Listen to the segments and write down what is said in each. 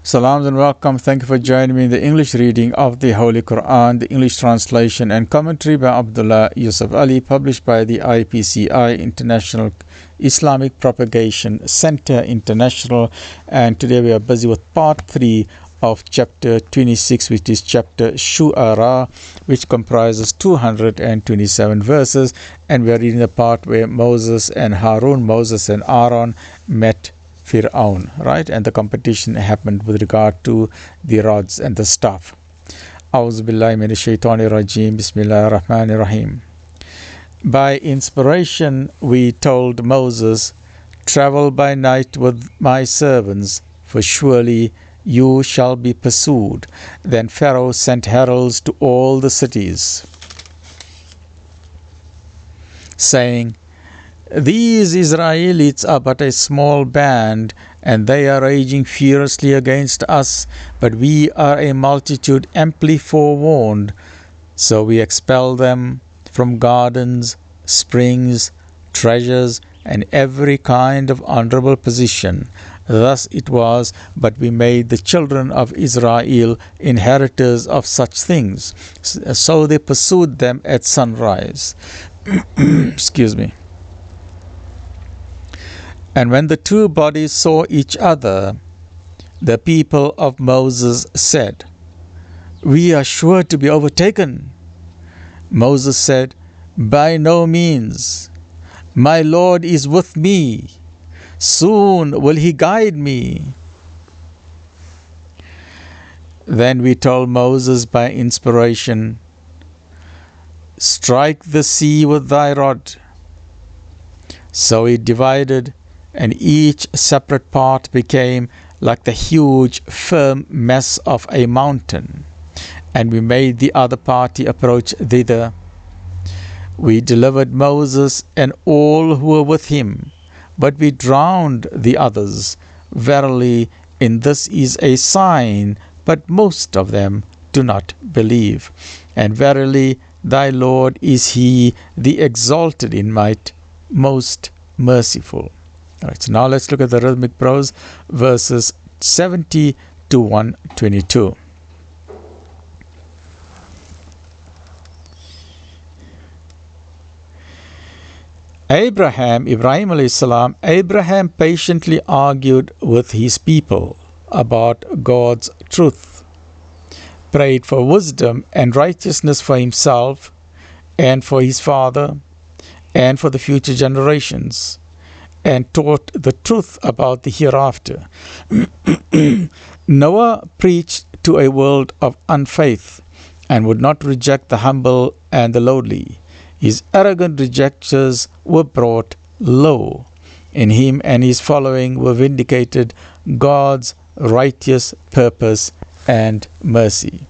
Salams and welcome. Thank you for joining me in the English reading of the Holy Quran, the English translation and commentary by Abdullah Yusuf Ali, published by the IPCI, International Islamic Propagation Center International. And today we are busy with part 3 of chapter 26, which is chapter Shu'a'raa, which comprises 227 verses. And we are reading the part where Moses and Aaron met Fir'aun, right? And the competition happened with regard to the rods and the staff. A'udhu billahi minash shaitanir rajim. Bismillahir rahmanir rahim. By inspiration we told Moses, travel by night with my servants, for surely you shall be pursued. Then Pharaoh sent heralds to all the cities, saying, these Israelites are but a small band, and they are raging furiously against us, but we are a multitude amply forewarned. So we expel them from gardens, springs, treasures, and every kind of honorable position. Thus it was, but we made the children of Israel inheritors of such things. So they pursued them at sunrise. Excuse me. And when the two bodies saw each other, the people of Moses said, we are sure to be overtaken. Moses said, by no means. My Lord is with me. Soon will he guide me. Then we told Moses by inspiration, strike the sea with thy rod. So he divided, and each separate part became like the huge firm mass of a mountain, and we made the other party approach thither. We delivered Moses and all who were with him, but we drowned the others. Verily, in this is a sign, but most of them do not believe. And verily, thy Lord is he, the exalted in might, most merciful. All right, so now let's look at the rhythmic prose, verses 70 to 122. Ibrahim alayhi salam, Abraham patiently argued with his people about God's truth, prayed for wisdom and righteousness for himself and for his father and for the future generations, and taught the truth about the hereafter. Noah preached to a world of unfaith and would not reject the humble and the lowly. His arrogant rejectors were brought low. In him and his following were vindicated God's righteous purpose and mercy.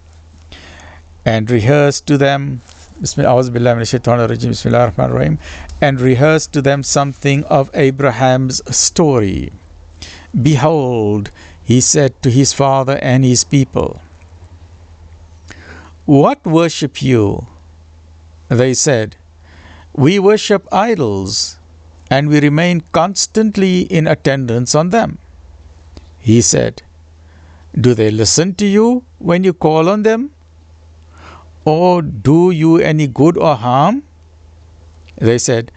And rehearsed to them and rehearsed to them something of Abraham's story. Behold, he said to his father and his people, what worship you? They said, we worship idols, and we remain constantly in attendance on them. He said, do they listen to you when you call on them? Or do you any good or harm? They said,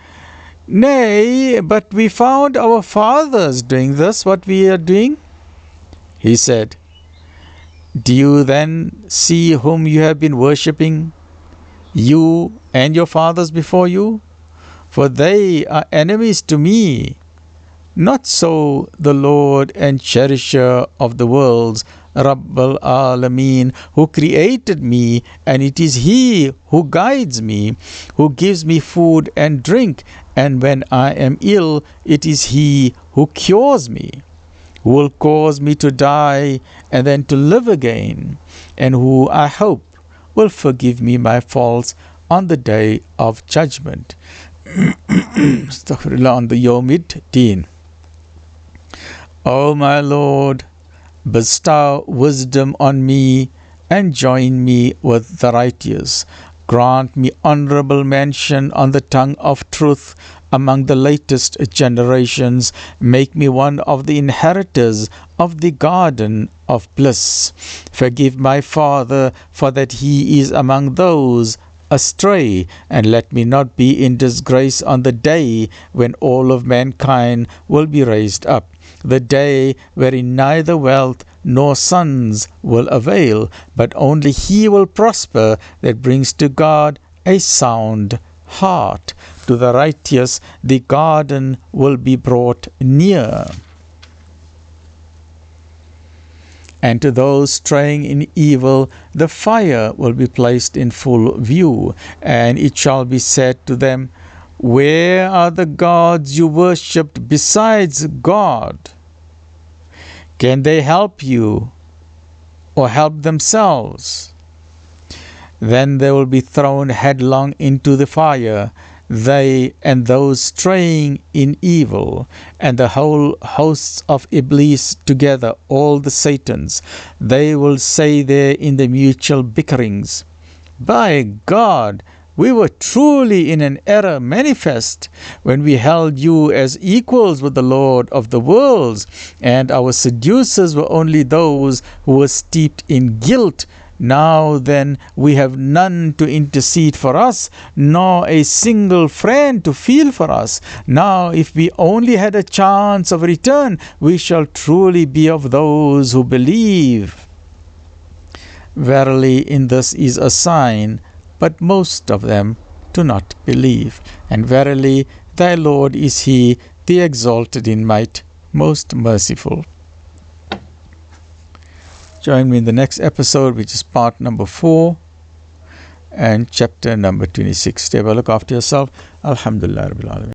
nay, but we found our fathers doing this, what we are doing. He said, do you then see whom you have been worshipping, you and your fathers before you? For they are enemies to me. Not so the Lord and cherisher of the worlds, Rabbul Alameen, who created me, and it is he who guides me, who gives me food and drink, and when I am ill, it is he who cures me, who will cause me to die and then to live again, and who, I hope, will forgive me my faults on the day of judgment. Astaghfirullah, on the Yawmid Deen. O my Lord, bestow wisdom on me and join me with the righteous. Grant me honorable mention on the tongue of truth, among the latest generations. Make me one of the inheritors of the garden of bliss. Forgive my father, for that he is among those astray, and let me not be in disgrace on the day when all of mankind will be raised up, the day wherein neither wealth nor sons will avail, but only he will prosper that brings to God a sound heart. To the righteous the garden will be brought near, and to those straying in evil the fire will be placed in full view. And it shall be said to them, where are the gods you worshipped besides God? Can they help you or help themselves? Then they will be thrown headlong into the fire, they and those straying in evil, and the whole hosts of Iblis together, all the Satans. They will say there in the mutual bickerings, by God, we were truly in an error manifest when we held you as equals with the Lord of the worlds, and our seducers were only those who were steeped in guilt. Now then, we have none to intercede for us, nor a single friend to feel for us. Now, if we only had a chance of return, we shall truly be of those who believe. Verily, in this is a sign, but most of them do not believe. And verily, thy Lord is he, the exalted in might, most merciful. Join me in the next episode, which is part number 4 and chapter number 26. Stay well, look after yourself. Alhamdulillah Rabbil Alameen.